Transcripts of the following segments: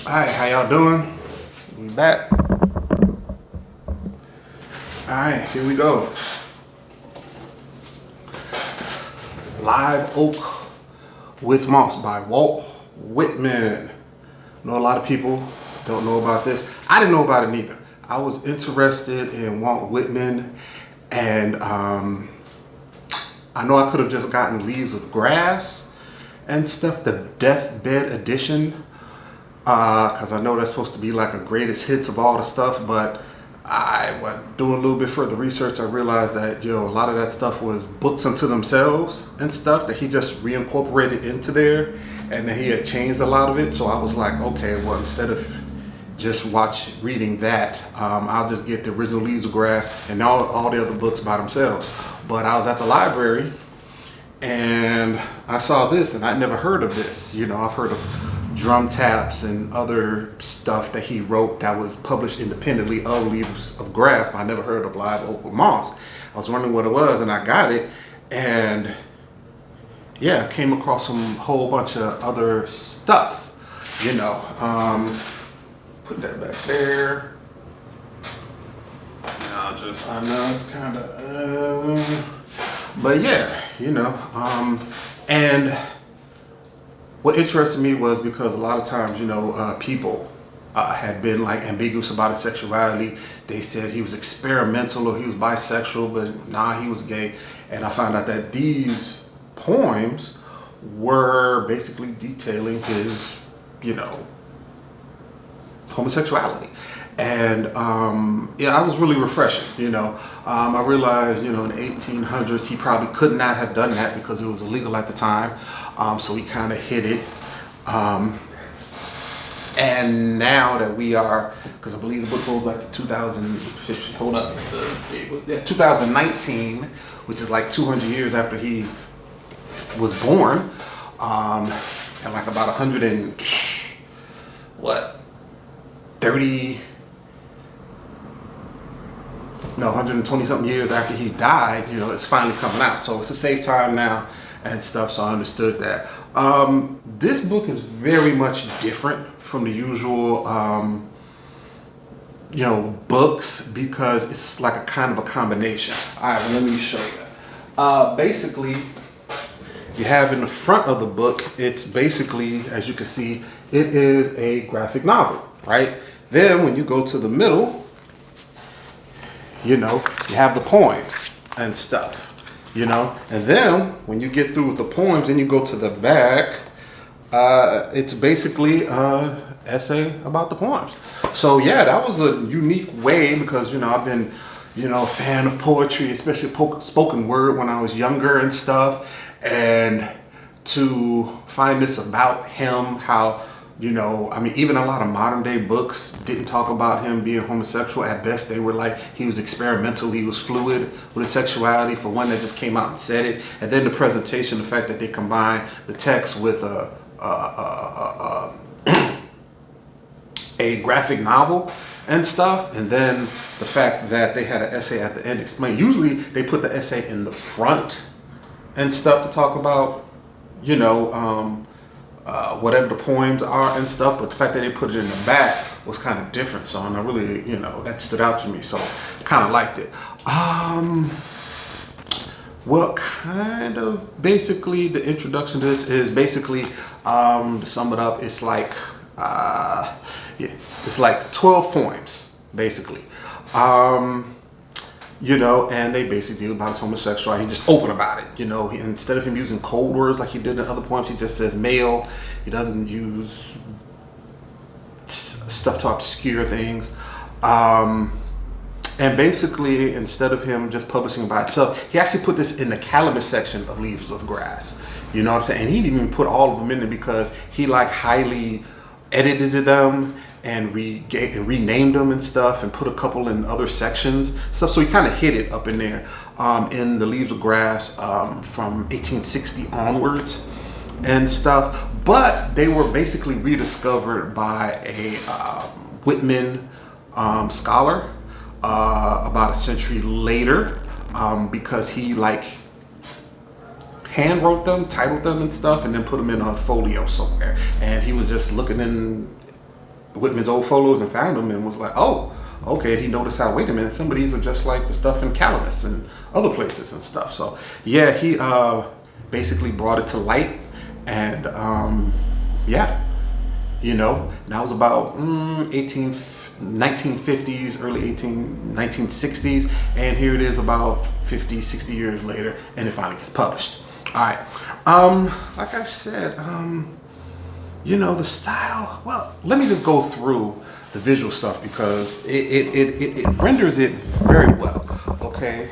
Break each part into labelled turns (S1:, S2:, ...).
S1: Alright, how y'all doing? We back. Alright, here we go. Live Oak with Moss by Walt Whitman. I know a lot of people don't know about this. I didn't know about it neither. I was interested in Walt Whitman, and I know I could have just gotten Leaves of Grass and stuff, the Deathbed Edition, because I know that's supposed to be like a greatest hits of all the stuff, but I went doing a little bit further research. I realized that a lot of that stuff was books unto themselves and stuff that he just reincorporated into there, and that he had changed a lot of it. So I was like, okay, well, instead of just reading that, I'll just get the original Leaves of Grass and all the other books by themselves. But I was at the library and I saw this, and I'd never heard of this. I've heard of Drum Taps and other stuff that he wrote that was published independently of Leaves of Grass, but I never heard of Live Oak with Moss. I was wondering what it was, and I got it, and yeah, I came across some whole bunch of other stuff. Put that back there. I know it's kind of, but yeah, and what interested me was because a lot of times, people had been like ambiguous about his sexuality. They said he was experimental or he was bisexual, but nah, he was gay. And I found out that these poems were basically detailing his, homosexuality. And I was really refreshing. I realized, in the 1800s he probably could not have done that because it was illegal at the time. So he kind of hid it. And now that we are, because I believe the book goes back to 2015, 2019, which is like 200 years after he was born, and like about 120 something years after he died, it's finally coming out. So it's a safe time now and stuff. So I understood that. This book is very much different from the usual, books, because it's like a kind of a combination. All right, well, let me show you. Basically, you have in the front of the book, it's basically, as you can see, it is a graphic novel, right? Then when you go to the middle, you have the poems and stuff, and then when you get through with the poems and you go to the back, it's basically essay about the poems. So yeah, that was a unique way, because I've been a fan of poetry, especially spoken word, when I was younger and stuff, and to find this about him, how even a lot of modern day books didn't talk about him being homosexual. At best, they were like, he was experimental, he was fluid with his sexuality, for one that just came out and said it. And then the presentation, the fact that they combined the text with a graphic novel and stuff, and then the fact that they had an essay at the end explaining. Usually they put the essay in the front and stuff to talk about, whatever the poems are and stuff, but the fact that they put it in the back was kind of different. So, and I really, that stood out to me, so kind of liked it. Well, kind of basically the introduction to this is basically, to sum it up, it's like, it's like 12 poems, basically. And they basically deal about his homosexuality. He's just open about it, instead of him using code words like he did in other poems, he just says male. He doesn't use stuff to obscure things. And basically, instead of him just publishing by itself, he actually put this in the Calamus section of Leaves of Grass. You know what I'm saying? And he didn't even put all of them in there because he highly edited them and renamed them and stuff, and put a couple in other sections stuff. So he kind of hid it up in there, in the Leaves of Grass, from 1860 onwards and stuff. But they were basically rediscovered by a Whitman scholar about a century later, because he hand wrote them, titled them and stuff, and then put them in a folio somewhere. And he was just looking in Whitman's old photos and found them and was like, oh, okay. And he noticed how, wait a minute, some of these were just like the stuff in Calamus and other places and stuff. So yeah, he basically brought it to light. And yeah, you know, that was about 1950s, early 1960s. And here it is about 50, 60 years later, and it finally gets published. All right. Like I said, you know, the style, well, let me just go through the visual stuff because it renders it very well. Okay.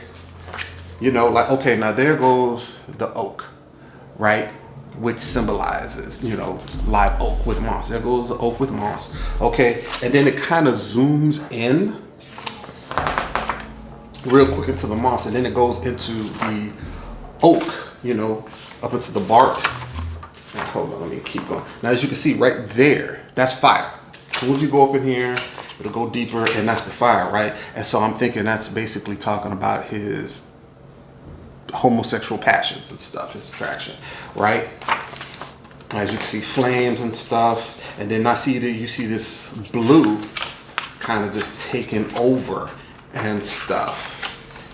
S1: You know, like, okay, now there goes the oak, right? Which symbolizes, you know, live oak with moss. There goes the oak with moss. Okay. And then it kind of zooms in real quick into the moss, and then it goes into the oak, you know, up into the bark. Now, hold on, let me keep going. Now, as you can see right there, that's fire. As soon as you go up in here, it'll go deeper, and that's the fire, right? And so I'm thinking that's basically talking about his homosexual passions and stuff, his attraction, right? As you can see, flames and stuff, and then you see this blue kind of just taking over and stuff.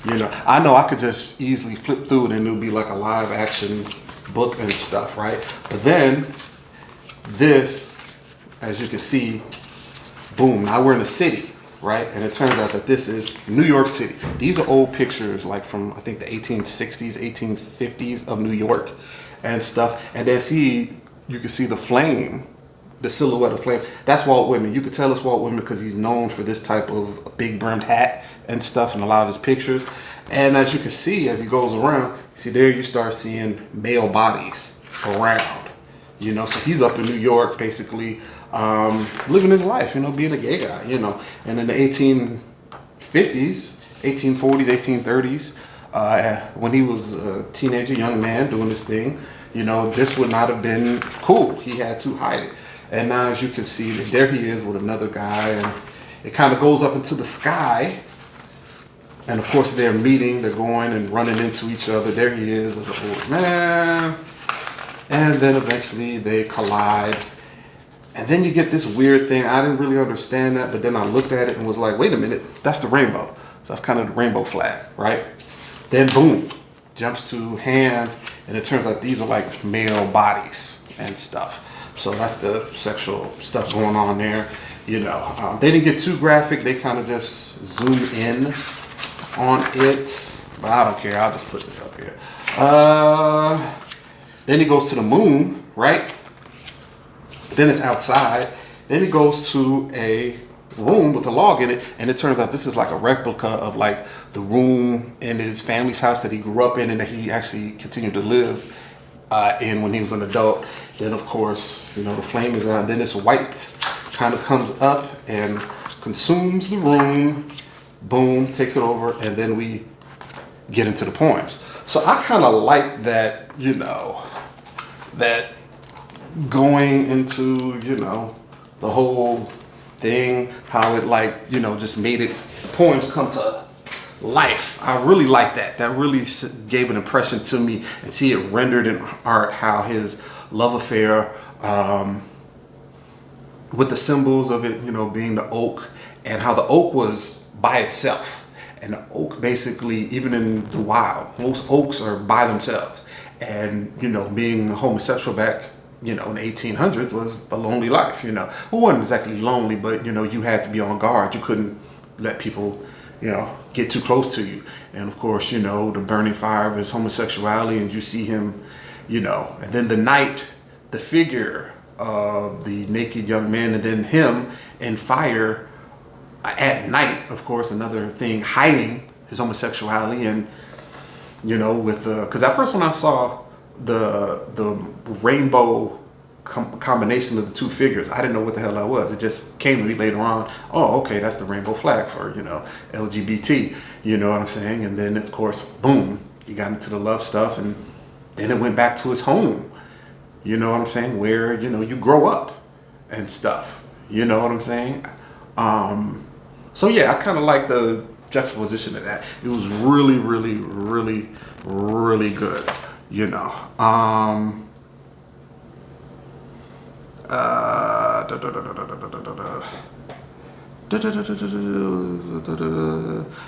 S1: You know I could just easily flip through it and it'll be like a live action book and stuff, right? But then this, as you can see, boom, now we're in the city, right? And it turns out that this is New York City. These are old pictures like from, I think, the 1860s, 1850s of New York and stuff. And then you can see the flame, the silhouette of flame. That's Walt Whitman. You could tell it's Walt Whitman because he's known for this type of big brimmed hat and stuff in a lot of his pictures. And as you can see, as he goes around, see there you start seeing male bodies around, you know. So he's up in New York basically living his life, you know, being a gay guy, you know. And in the 1850s, 1840s, 1830s, when he was a teenager, young man doing this thing, you know, this would not have been cool. He had to hide it. And now as you can see, there he is with another guy, and it kind of goes up into the sky. And of course they're meeting, they're going and running into each other. There he is as an old man. And then eventually they collide. And then you get this weird thing. I didn't really understand that, but then I looked at it and was like, wait a minute, that's the rainbow. So that's kind of the rainbow flag, right? Then boom, jumps to hands, and it turns out these are like male bodies and stuff. So that's the sexual stuff going on there, you know. They didn't get too graphic. They kind of just zoom in on it, but I don't care. I'll just put this up here. Then he goes to the moon, right? Then it's outside. Then he goes to a room with a log in it, and it turns out this is like a replica of like the room in his family's house that he grew up in and that he actually continued to live in when he was an adult. Then of course, you know, the flame is out. Then this white kind of comes up and consumes the room. Boom, takes it over, and then we get into the poems. So I kind of like that, you know, that going into, you know, the whole thing, how it like, you know, just made it, poems come to life. I really like that. That really gave an impression to me, and see it rendered in art, how his love affair with the symbols of it, you know, being the oak, and how the oak was by itself. And the oak basically, even in the wild, most oaks are by themselves. And, you know, being a homosexual back, you know, in the 1800s was a lonely life, you know. It wasn't exactly lonely, but, you know, you had to be on guard. You couldn't let people, you know, get too close to you. And of course, you know, the burning fire of his homosexuality, and you see him, you know, and then the night, the figure of the naked young man, and then him in fire at night, of course, another thing, hiding his homosexuality. And, you know, with because at first when I saw the rainbow combination of the two figures, I didn't know what the hell that was. It just came to me later on. Oh, okay, that's the rainbow flag for, you know, LGBT, you know what I'm saying? And then of course, boom, you got into the love stuff, and then it went back to his home, you know what I'm saying, where, you know, you grow up and stuff, you know what I'm saying? So yeah, I kind of like the juxtaposition of that. It was really, really, really, really good, you know.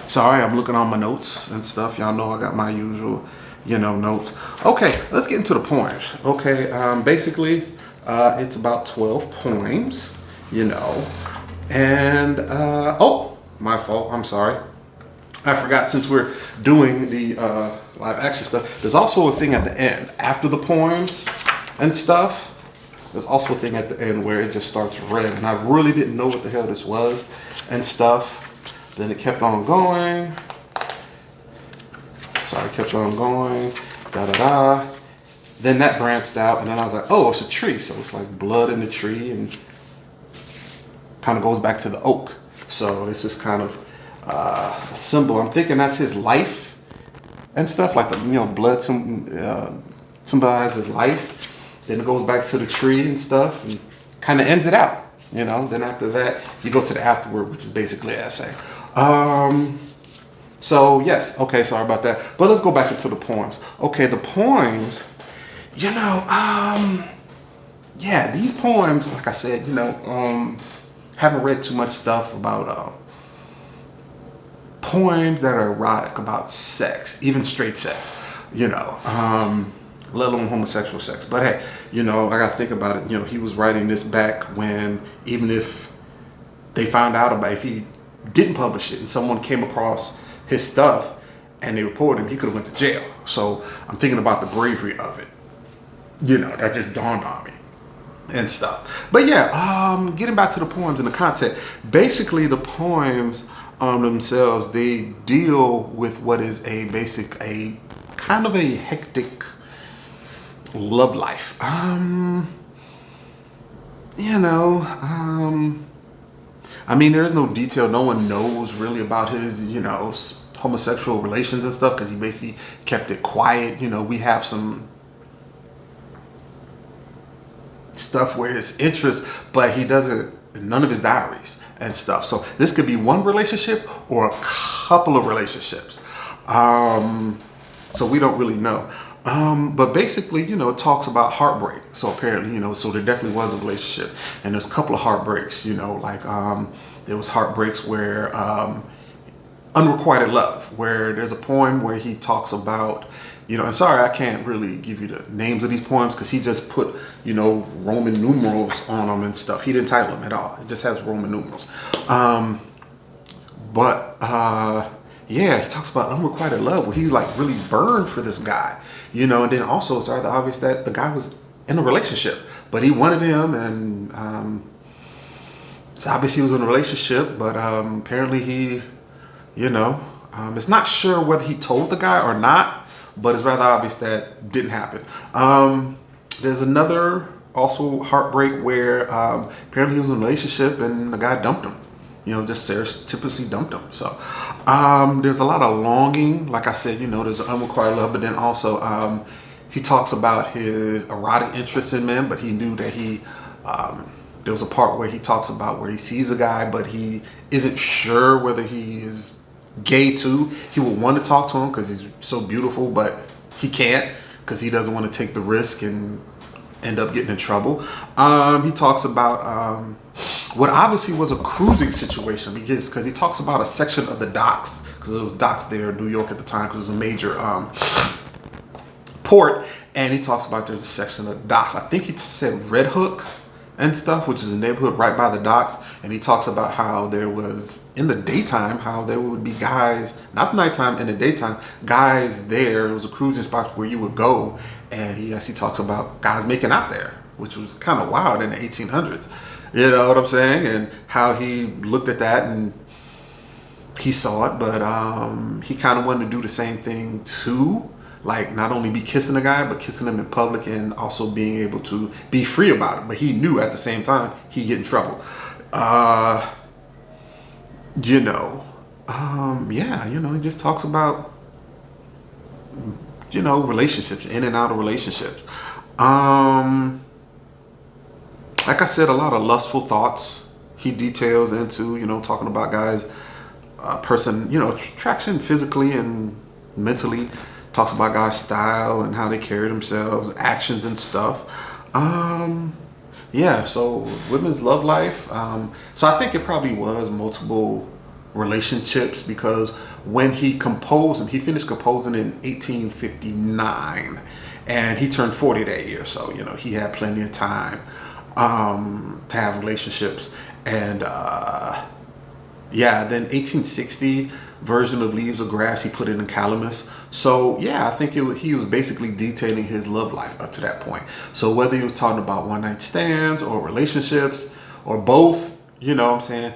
S1: Sorry, I'm looking on my notes and stuff. Y'all know I got my usual, notes. Okay, let's get into the poems. Okay, basically, it's about 12 poems, and oh, my fault. I'm sorry. I forgot, since we're doing the live action stuff, there's also a thing at the end after the poems and stuff. There's also a thing at the end where it just starts red, and I really didn't know what the hell this was and stuff. Then it kept on going. Sorry, kept on going. Da da da. Then that branched out, and then I was like, oh, it's a tree. So it's like blood in the tree, and kind of goes back to the oak. So it's just kind of a symbol. I'm thinking that's his life and stuff, like the blood symbolizes life. Then it goes back to the tree and stuff, and kind of ends it out. Then after that, you go to the afterword, which is basically an essay. So yes, okay, sorry about that. But let's go back into the poems. Okay, the poems, yeah, these poems, like I said, haven't read too much stuff about poems that are erotic, about sex, even straight sex, let alone homosexual sex. But hey, I gotta think about it. He was writing this back when, even if they found out about, if he didn't publish it and someone came across his stuff and they reported him, he could have went to jail. So I'm thinking about the bravery of it. That just dawned on me and stuff. But yeah, getting back to the poems and the content. Basically, the poems themselves, they deal with what is a kind of a hectic love life. I mean, there is no detail. No one knows really about his, homosexual relations and stuff, because he basically kept it quiet. We have some stuff where his interest, but he doesn't, none of his diaries and stuff. So this could be one relationship or a couple of relationships. So we don't really know. But basically, it talks about heartbreak. So apparently, so there definitely was a relationship, and there's a couple of heartbreaks, like, there was heartbreaks where, unrequited love, where there's a poem where he talks about, and sorry, I can't really give you the names of these poems, because he just put, Roman numerals on them and stuff. He didn't title them at all. It just has Roman numerals. Yeah, he talks about unrequited love, where he like really burned for this guy, and then also it's rather obvious that the guy was in a relationship, but he wanted him, and so obviously he was in a relationship, but apparently he, it's not sure whether he told the guy or not, but it's rather obvious that didn't happen. There's another also heartbreak where apparently he was in a relationship and the guy dumped him. Just typically dumped him. So there's a lot of longing. Like I said, there's unrequited love, but then also he talks about his erotic interest in men, but he knew that there was a part where he talks about where he sees a guy, but he isn't sure whether he is gay too. He would want to talk to him because he's so beautiful, but he can't because he doesn't want to take the risk and end up getting in trouble. He talks about what obviously was a cruising situation, because he talks about a section of the docks, because there was docks there in New York at the time, because it was a major port, and he talks about there's a section of the docks. I think he said Red Hook and stuff, which is a neighborhood right by the docks, and he talks about how there was, in the daytime, how there would be guys, not nighttime, in the daytime, guys there. It was a cruising spot where you would go, and he actually talks about guys making out there, which was kind of wild in the 1800s. You know what I'm saying? And how he looked at that and he saw it, but he kind of wanted to do the same thing too. Like, not only be kissing a guy, but kissing him in public, and also being able to be free about it. But he knew at the same time he'd get in trouble. Yeah, he just talks about, relationships, in and out of relationships. Like I said, a lot of lustful thoughts he details into, talking about guys, attraction physically and mentally. Talks about guys' style and how they carry themselves, actions and stuff. yeah, so Whitman's love life. So I think it probably was multiple relationships because when he composed, and he finished composing in 1859, and he turned 40 that year. So he had plenty of time to have relationships, and yeah, then 1860 version of Leaves of Grass, he put it in Calamus. So yeah, I think he was basically detailing his love life up to that point. So whether he was talking about one night stands or relationships or both, what I'm saying,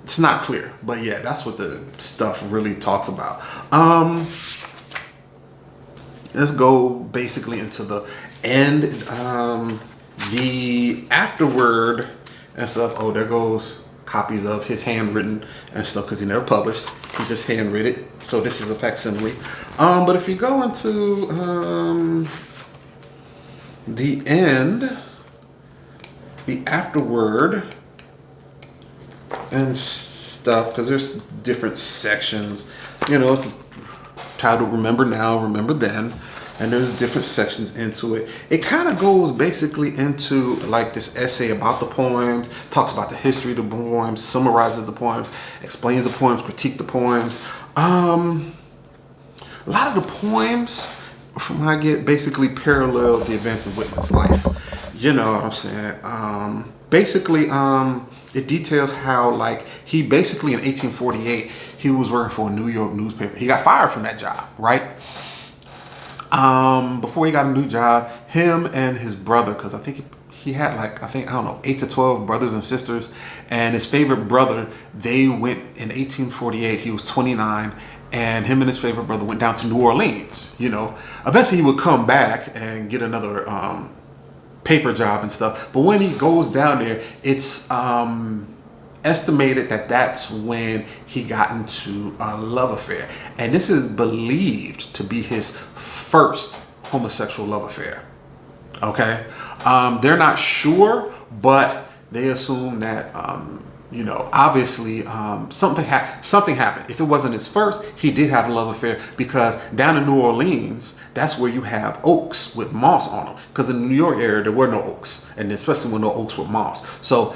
S1: it's not clear. But yeah, that's what the stuff really talks about. Let's go basically into the end. The afterword and stuff. Oh, there goes copies of his handwritten and stuff because he never published. He just handwritten it. So this is a facsimile. But if you go into the end, the afterword and stuff, because there's different sections. It's titled "Remember Now, Remember Then." And there's different sections into it. It kind of goes basically into like this essay about the poems, talks about the history of the poems, summarizes the poems, explains the poems, critique the poems. A lot of the poems, from what I get, basically parallel the events of Whitman's life. You know what I'm saying? Basically, it details how like he basically in 1848, he was working for a New York newspaper. He got fired from that job, right? Before he got a new job, him and his brother, because I think he had like, I don't know, 8 to 12 brothers and sisters, and his favorite brother, they went in 1848, he was 29, and him and his favorite brother went down to New Orleans. Eventually he would come back and get another paper job and stuff, but when he goes down there, it's estimated that that's when he got into a love affair, and this is believed to be his first homosexual love affair. Okay, they're not sure, but they assume that obviously something happened. If it wasn't his first, he did have a love affair, because down in New Orleans, that's where you have oaks with moss on them. Because in the New York area, there were no oaks, and especially when no oaks with moss. So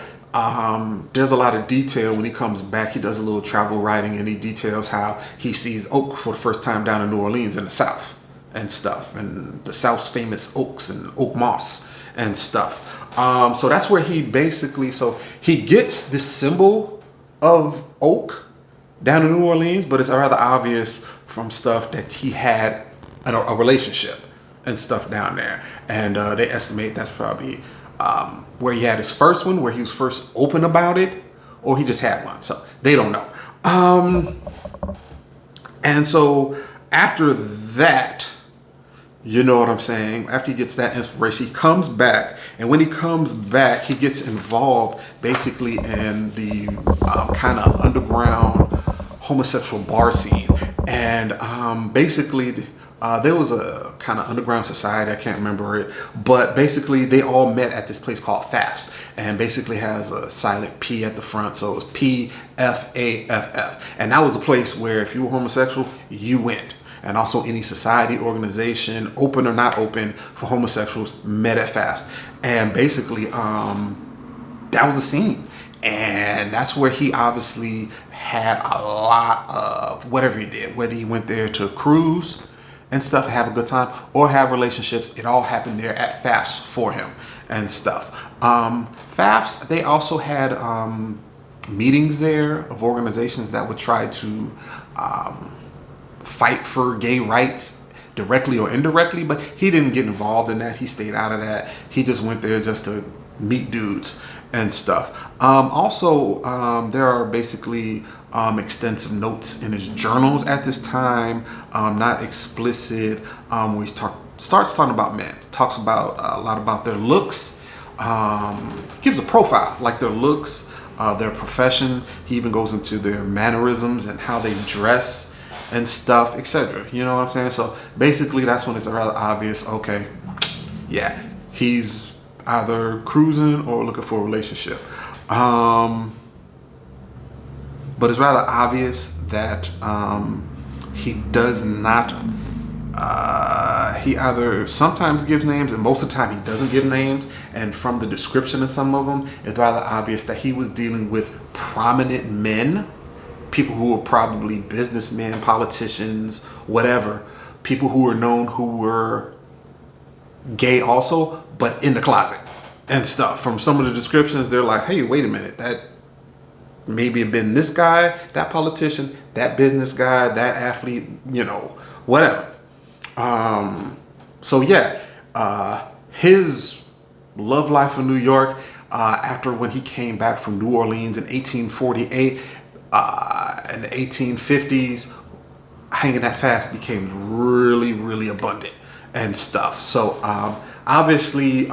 S1: there's a lot of detail when he comes back. He does a little travel writing, and he details how he sees oak for the first time down in New Orleans in the South and stuff, and the South's famous oaks and oak moss and stuff. So that's where he basically, so he gets this symbol of oak down in New Orleans, but it's rather obvious from stuff that he had a relationship and stuff down there. And they estimate that's probably where he had his first one, where he was first open about it, or he just had one. So they don't know. And so after that, you know what I'm saying? After he gets that inspiration, he comes back. And when he comes back, he gets involved basically in the kind of underground homosexual bar scene. And basically, there was a kind of underground society, I can't remember it, but basically they all met at this place called Fafs, and basically has a silent P at the front, so it was PFAFF. And that was a place where if you were homosexual, you went. And also any society, organization, open or not open for homosexuals, met at Fafs. And basically, that was a scene. And that's where he obviously had a lot of whatever he did, whether he went there to cruise and stuff, have a good time, or have relationships. It all happened there at Fafs for him and stuff. Fafs, they also had meetings there of organizations that would try to fight for gay rights directly or indirectly, but he didn't get involved in that. He stayed out of that. He just went there just to meet dudes and stuff. Also, there are basically extensive notes in his journals at this time, not explicit, where he starts talking about men, talks about a lot about their looks, gives a profile, like their looks, their profession. He even goes into their mannerisms and how they dress and stuff, etc. You know what I'm saying? So basically, that's when it's rather obvious, okay, yeah, he's either cruising or looking for a relationship. But it's rather obvious that he does not he either sometimes gives names and most of the time he doesn't give names. And from the description of some of them, it's rather obvious that he was dealing with prominent men, people who were probably businessmen, politicians, whatever, people who were known who were gay also, but in the closet and stuff. From some of the descriptions, they're like, hey, wait a minute, that maybe have been this guy, that politician, that business guy, that athlete, you know, whatever. So yeah, his love life in New York, after when he came back from New Orleans in 1848, in the 1850s, hanging that fast became really, really abundant and stuff. So obviously,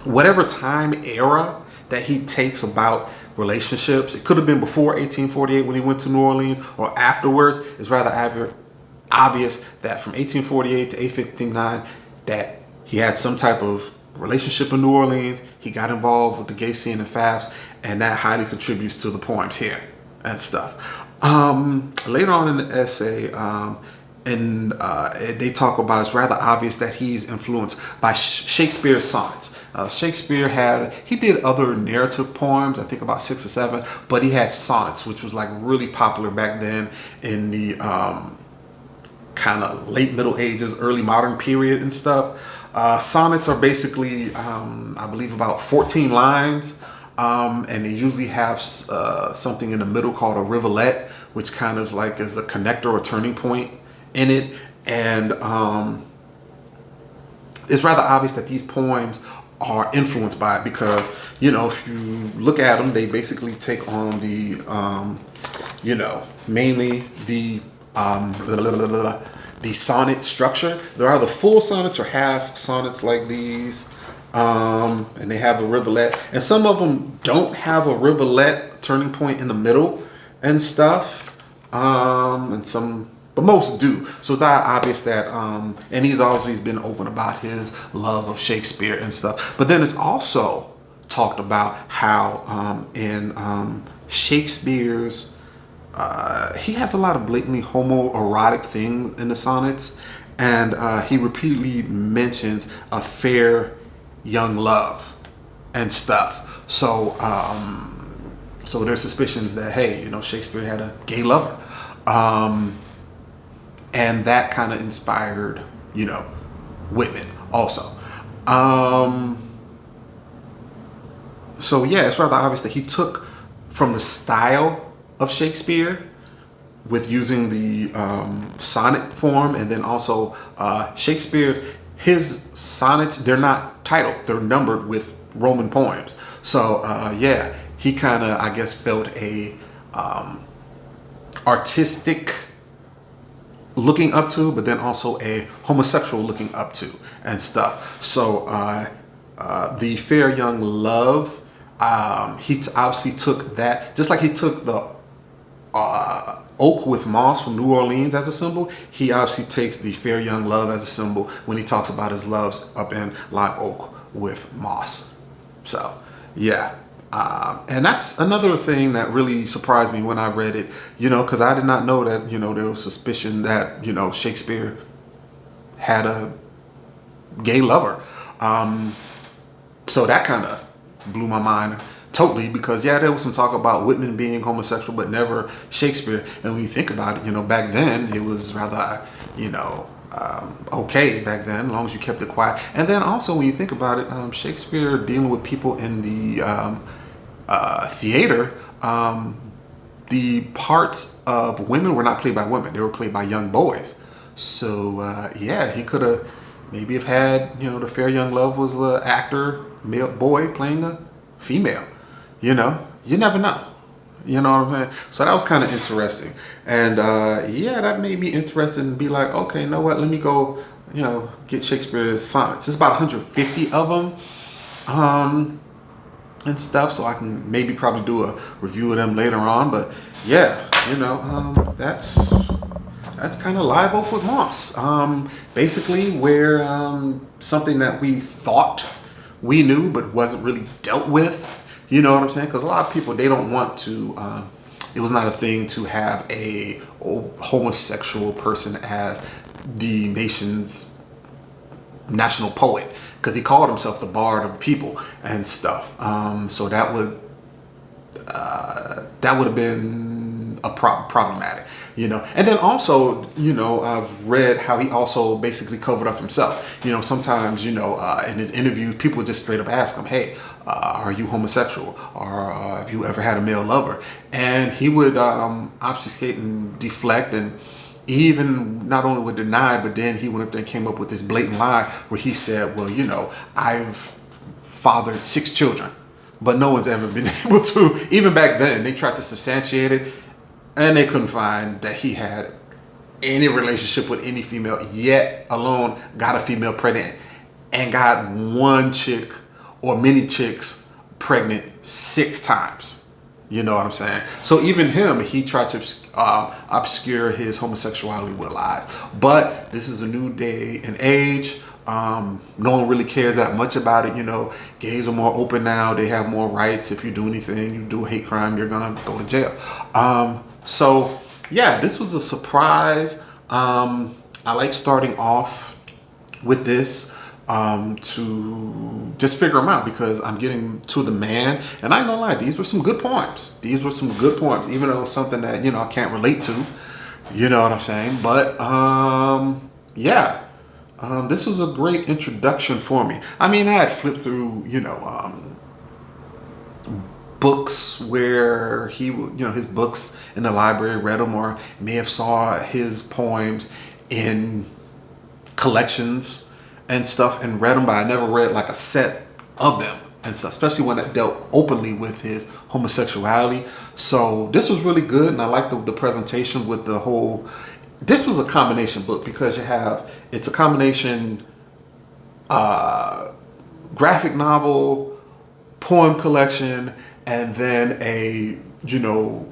S1: whatever time era that he takes about relationships, it could have been before 1848 when he went to New Orleans or afterwards. It's rather obvious that from 1848 to 1859 that he had some type of relationship in New Orleans. He got involved with the gay scene and fads, and that highly contributes to the poems here and stuff. Later on in the essay, they talk about, it's rather obvious that he's influenced by Shakespeare's sonnets. Shakespeare he did other narrative poems, I think about 6 or 7, but he had sonnets, which was like really popular back then in the kind of late Middle Ages, early modern period and stuff. Sonnets are basically, I believe, about 14 lines, and they usually have something in the middle called a rivulet, which kind of like is a connector or turning point in it. And it's rather obvious that these poems are influenced by it because, you know, if you look at them, they basically take on the, you know, mainly the sonnet structure. There are the full sonnets or half sonnets like these, and they have a rivulet, and some of them don't have a rivulet turning point in the middle and stuff, and some, but most do. So it's not obvious that, and he's always been open about his love of Shakespeare and stuff. But then it's also talked about how in Shakespeare's, he has a lot of blatantly homoerotic things in the sonnets, and he repeatedly mentions a fair young love and stuff. So, so there's suspicions that, hey, you know, Shakespeare had a gay lover. And that kind of inspired, you know, Whitman also. So yeah, it's rather obvious that he took from the style of Shakespeare with using the sonnet form, and then also his sonnets, they're not titled, they're numbered with Roman poems. So yeah, he kind of, I guess, felt a artistic looking up to, but then also a homosexual looking up to and stuff. So the fair young love, he obviously took that, just like he took the oak with moss from New Orleans as a symbol. He obviously takes the fair young love as a symbol when he talks about his loves up in live oak with moss. So yeah. And that's another thing that really surprised me when I read it, you know, because I did not know that, you know, there was suspicion that, you know, Shakespeare had a gay lover. So that kind of blew my mind totally, because yeah, there was some talk about Whitman being homosexual, but never Shakespeare. And when you think about it, you know, back then it was rather, you know, okay back then, as long as you kept it quiet. And then also when you think about it, Shakespeare dealing with people in the theater, the parts of women were not played by women, they were played by young boys. So yeah, he could have maybe have had, you know, the fair young love was an actor, male boy playing a female. You know, you never know. You know what I'm saying? So that was kind of interesting. And yeah, that made me interested and be like, okay, you know what? Let me go, you know, get Shakespeare's sonnets. It's about 150 of them and stuff. So I can maybe probably do a review of them later on. But yeah, you know, that's kind of live oak with moss. Basically where something that we thought we knew but wasn't really dealt with. You know what I'm saying? Because a lot of people, they don't want to, it was not a thing to have a homosexual person as the nation's national poet, because he called himself the bard of the people and stuff. So that would have been a problematic, you know. And then also, you know, I've read how he also basically covered up himself. You know, sometimes, you know, in his interviews, people just straight up ask him, hey, are you homosexual? Or have you ever had a male lover? And he would obfuscate and deflect, and even not only would deny, but then he went up there and came up with this blatant lie where he said, well, you know, I've fathered 6 children. But no one's ever been able to. Even back then, they tried to substantiate it, and they couldn't find that he had any relationship with any female, yet alone got a female pregnant and got one chick or many chicks pregnant 6 times. You know what I'm saying? So even him, he tried to obscure his homosexuality with lies. But this is a new day and age. No one really cares that much about it. You know, gays are more open now. They have more rights. If you do anything, you do a hate crime, you're gonna go to jail. So yeah, this was a surprise. I like starting off with this to just figure them out, because I'm getting to the man, and I ain't gonna lie, these were some good poems. These were some good poems, even though it's something that, you know, I can't relate to. You know what I'm saying? But yeah. This was a great introduction for me. I mean, I had flipped through, you know, books where he, you know, his books in the library, read them, or may have saw his poems in collections and stuff and read them, but I never read like a set of them and stuff, especially one that dealt openly with his homosexuality. So this was really good, and I like the presentation with the whole. This was a combination book, because it's a combination graphic novel, poem collection, and then a, you know,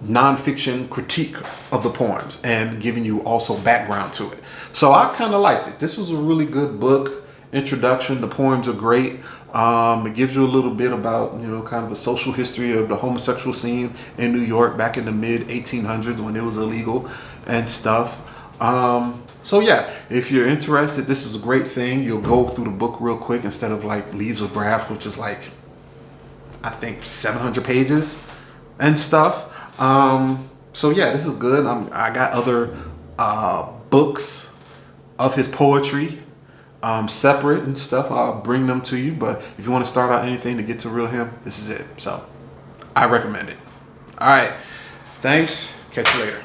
S1: nonfiction critique of the poems, and giving you also background to it. So I kind of liked it. This was a really good book introduction. The poems are great. It gives you a little bit about, you know, kind of the social history of the homosexual scene in New York back in the mid 1800s when it was illegal and stuff. So yeah, if you're interested, this is a great thing. You'll go through the book real quick instead of like Leaves of Grass, which is like, I think 700 pages and stuff. So yeah, this is good. I got other books of his poetry separate and stuff. I'll bring them to you, but if you want to start out anything to get to real him, this is it. So I recommend it. All right, thanks, catch you later.